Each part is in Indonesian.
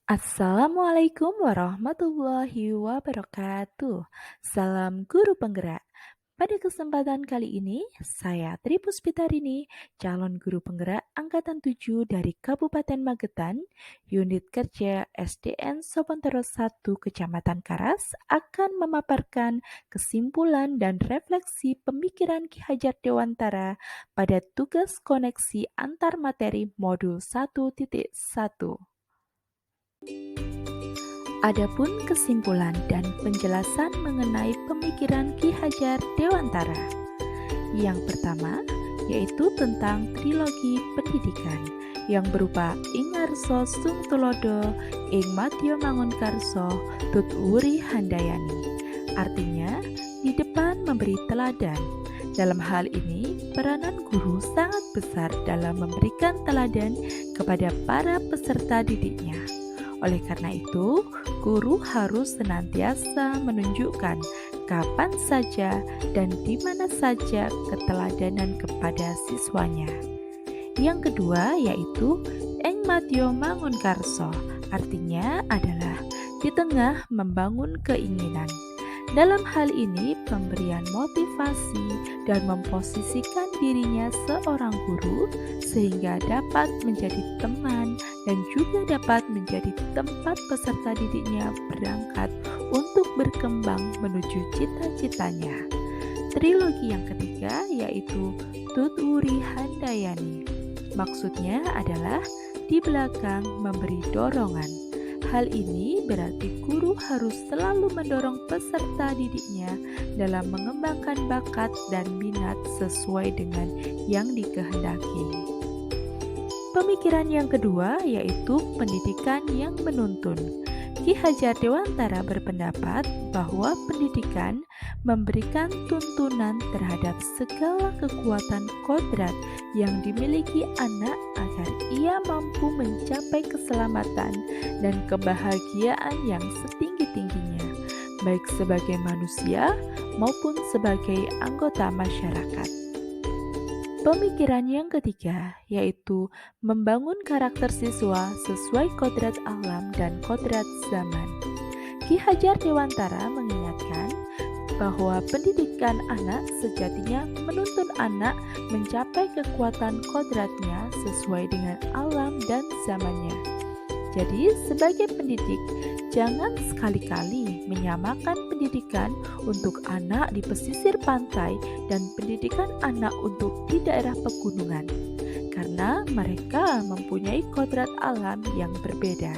Assalamualaikum warahmatullahi wabarakatuh. Salam guru penggerak. Pada kesempatan kali ini, saya Tri Puspitarini, calon guru penggerak Angkatan 7 dari Kabupaten Magetan, unit kerja SDN Sopontero 1 Kecamatan Karas, akan memaparkan kesimpulan dan refleksi pemikiran Ki Hajar Dewantara pada tugas koneksi antar materi modul 1.1. Adapun kesimpulan dan penjelasan mengenai pemikiran Ki Hajar Dewantara. Yang pertama, yaitu tentang trilogi pendidikan yang berupa Ing Arso Sung Tulodo, Ing Madya Mangunkarso, Tut Wuri Handayani. Artinya, di depan memberi teladan. Dalam hal ini, peranan guru sangat besar dalam memberikan teladan kepada para peserta didiknya. Oleh karena itu, guru harus senantiasa menunjukkan kapan saja dan di mana saja keteladanan kepada siswanya. Yang kedua yaitu Ing Madya Mangunkarso, artinya adalah di tengah membangun keinginan. Dalam hal ini, pemberian motivasi dan memposisikan dirinya seorang guru sehingga dapat menjadi teman dan juga dapat menjadi tempat peserta didiknya berangkat untuk berkembang menuju cita-citanya. Trilogi yang ketiga yaitu Tut Wuri Handayani. Maksudnya adalah di belakang memberi dorongan. Hal ini berarti guru harus selalu mendorong peserta didiknya dalam mengembangkan bakat dan minat sesuai dengan yang dikehendaki. Pemikiran yang kedua yaitu pendidikan yang menuntun. Ki Hajar Dewantara berpendapat bahwa pendidikan memberikan tuntunan terhadap segala kekuatan kodrat yang dimiliki anak agar ia mampu mencapai keselamatan dan kebahagiaan yang setinggi-tingginya, baik sebagai manusia maupun sebagai anggota masyarakat. Pemikiran yang ketiga yaitu membangun karakter siswa sesuai kodrat alam dan kodrat zaman. Ki Hajar Dewantara mengingatkan bahwa pendidikan anak sejatinya menuntun anak mencapai kekuatan kodratnya sesuai dengan alam dan zamannya. Jadi, sebagai pendidik, jangan sekali-kali menyamakan pendidikan untuk anak di pesisir pantai dan pendidikan anak untuk di daerah pegunungan, karena mereka mempunyai kodrat alam yang berbeda.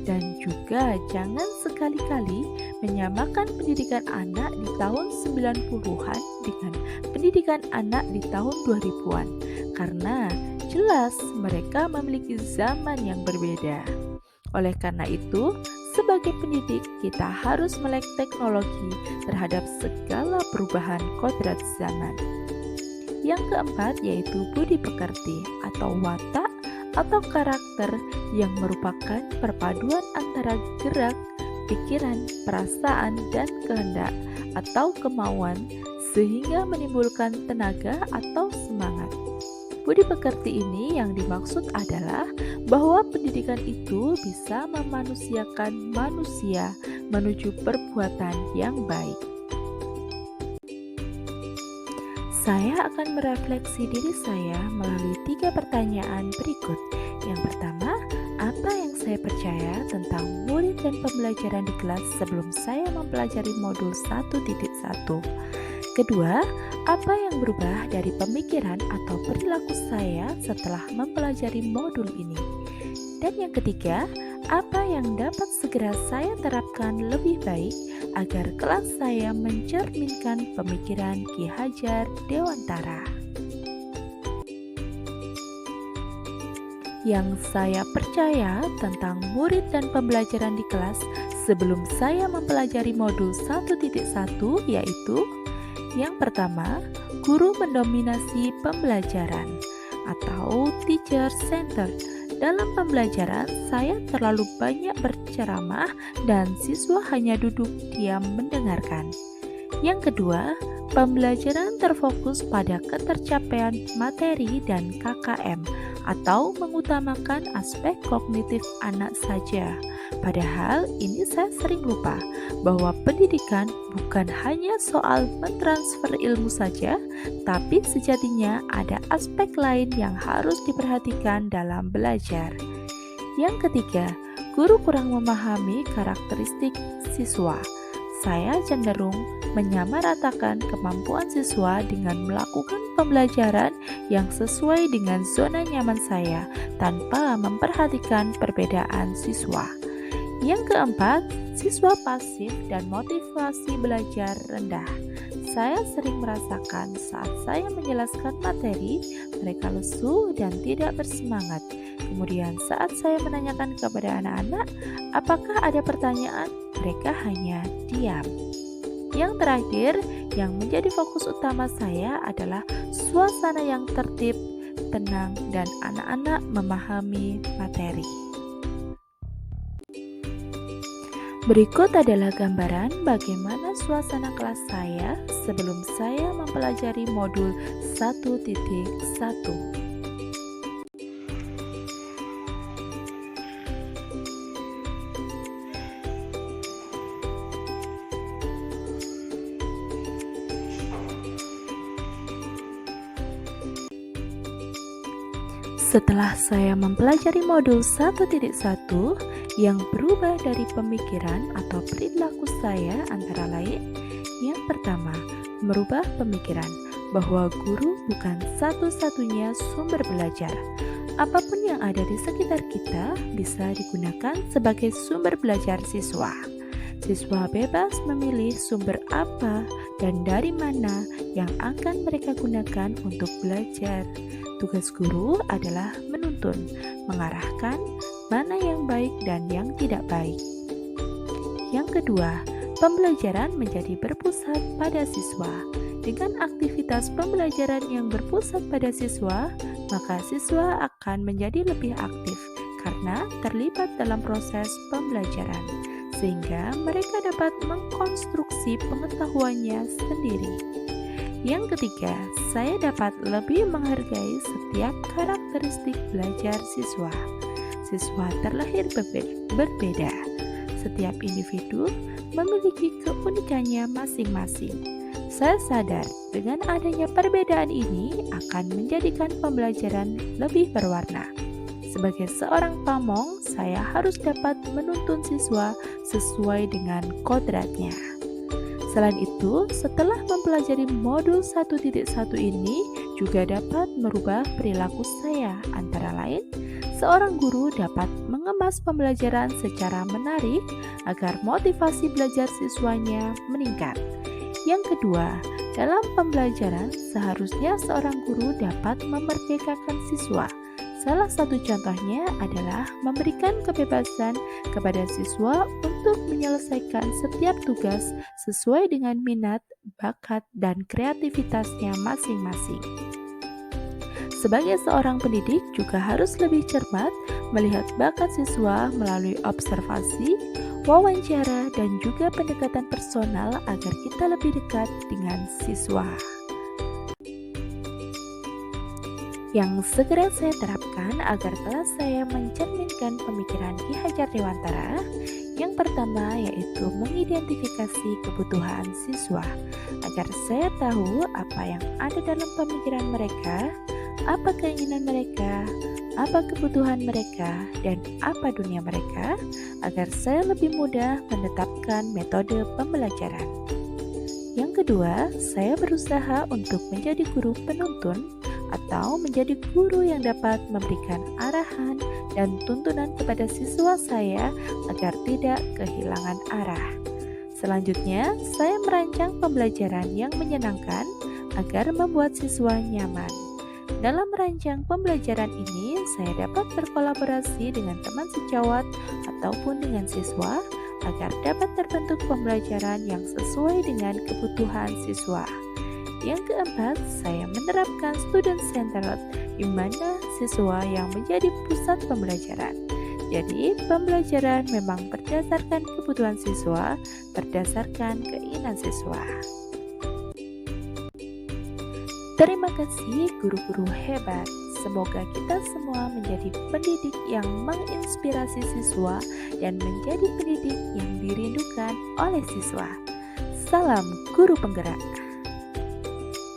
Dan juga jangan sekali-kali menyamakan pendidikan anak di tahun 90-an dengan pendidikan anak di tahun 2000-an, karena jelas mereka memiliki zaman yang berbeda. Oleh karena itu, sebagai pendidik kita harus melek teknologi terhadap segala perubahan kodrat zaman. Yang keempat yaitu budi pekerti atau watak atau karakter yang merupakan perpaduan antara gerak, pikiran, perasaan, dan kehendak atau kemauan sehingga menimbulkan tenaga atau semangat. Budi pekerti ini yang dimaksud adalah bahwa pendidikan itu bisa memanusiakan manusia menuju perbuatan yang baik. Saya akan merefleksi diri saya melalui 3 pertanyaan berikut. Yang pertama, apa yang saya percaya tentang murid dan pembelajaran di kelas sebelum saya mempelajari modul 1.1? Kedua, apa yang berubah dari pemikiran atau perilaku saya setelah mempelajari modul ini? Dan yang ketiga, apa yang dapat segera saya terapkan lebih baik agar kelas saya mencerminkan pemikiran Ki Hajar Dewantara? Yang saya percaya tentang murid dan pembelajaran di kelas sebelum saya mempelajari modul 1.1 yaitu: yang pertama, guru mendominasi pembelajaran atau teacher centered. Dalam pembelajaran, saya terlalu banyak berceramah dan siswa hanya duduk diam mendengarkan. Yang kedua, pembelajaran terfokus pada ketercapaian materi dan KKM atau mengutamakan aspek kognitif anak saja. Padahal ini saya sering lupa bahwa pendidikan bukan hanya soal mentransfer ilmu saja, tapi sejatinya ada aspek lain yang harus diperhatikan dalam belajar. Yang ketiga, guru kurang memahami karakteristik siswa. Saya cenderung menyamaratakan kemampuan siswa dengan melakukan pembelajaran yang sesuai dengan zona nyaman saya tanpa memperhatikan perbedaan siswa. Yang keempat, siswa pasif dan motivasi belajar rendah. Saya sering merasakan saat saya menjelaskan materi, mereka lesu dan tidak bersemangat. Kemudian saat saya menanyakan kepada anak-anak, apakah ada pertanyaan, mereka hanya diam. Yang terakhir, yang menjadi fokus utama saya adalah suasana yang tertib, tenang, dan anak-anak memahami materi. Berikut adalah gambaran bagaimana suasana kelas saya sebelum saya mempelajari modul 1.1. Setelah saya mempelajari modul 1.1 yang berubah dari pemikiran atau perilaku saya antara lain, yang pertama, merubah pemikiran bahwa guru bukan satu-satunya sumber belajar. Apapun yang ada di sekitar kita bisa digunakan sebagai sumber belajar siswa. Siswa bebas memilih sumber apa dan dari mana yang akan mereka gunakan untuk belajar. Tugas guru adalah menuntun, mengarahkan mana yang baik dan yang tidak baik. Yang kedua, pembelajaran menjadi berpusat pada siswa. Dengan aktivitas pembelajaran yang berpusat pada siswa, maka siswa akan menjadi lebih aktif karena terlibat dalam proses pembelajaran, sehingga mereka dapat mengkonstruksi pengetahuannya sendiri. Yang ketiga, saya dapat lebih menghargai setiap karakteristik belajar siswa. Siswa terlahir berbeda. Setiap individu memiliki keunikannya masing-masing. Saya sadar dengan adanya perbedaan ini akan menjadikan pembelajaran lebih berwarna. Sebagai seorang pamong, saya harus dapat menuntun siswa sesuai dengan kodratnya. Selain itu, setelah mempelajari modul 1.1 ini juga dapat merubah perilaku saya. Antara lain, seorang guru dapat mengemas pembelajaran secara menarik agar motivasi belajar siswanya meningkat. Yang kedua, dalam pembelajaran seharusnya seorang guru dapat memerdekakan siswa. Salah satu contohnya adalah memberikan kebebasan kepada siswa untuk menyelesaikan setiap tugas sesuai dengan minat, bakat, dan kreativitasnya masing-masing. Sebagai seorang pendidik juga harus lebih cermat melihat bakat siswa melalui observasi, wawancara, dan juga pendekatan personal agar kita lebih dekat dengan siswa. Yang segera saya terapkan agar kelas saya mencerminkan pemikiran Ki Hajar Dewantara. Yang pertama yaitu mengidentifikasi kebutuhan siswa, agar saya tahu apa yang ada dalam pemikiran mereka, apa keinginan mereka, apa kebutuhan mereka, dan apa dunia mereka, agar saya lebih mudah menetapkan metode pembelajaran. Yang kedua, saya berusaha untuk menjadi guru penuntun atau menjadi guru yang dapat memberikan arahan dan tuntunan kepada siswa saya agar tidak kehilangan arah. Selanjutnya, saya merancang pembelajaran yang menyenangkan agar membuat siswa nyaman. Dalam merancang pembelajaran ini, saya dapat berkolaborasi dengan teman sejawat ataupun dengan siswa agar dapat terbentuk pembelajaran yang sesuai dengan kebutuhan siswa. Yang keempat, saya menerapkan student centered, di mana siswa yang menjadi pusat pembelajaran. Jadi, pembelajaran memang berdasarkan kebutuhan siswa, berdasarkan keinginan siswa. Terima kasih guru-guru hebat. Semoga kita semua menjadi pendidik yang menginspirasi siswa dan menjadi pendidik yang dirindukan oleh siswa. Salam guru penggerak.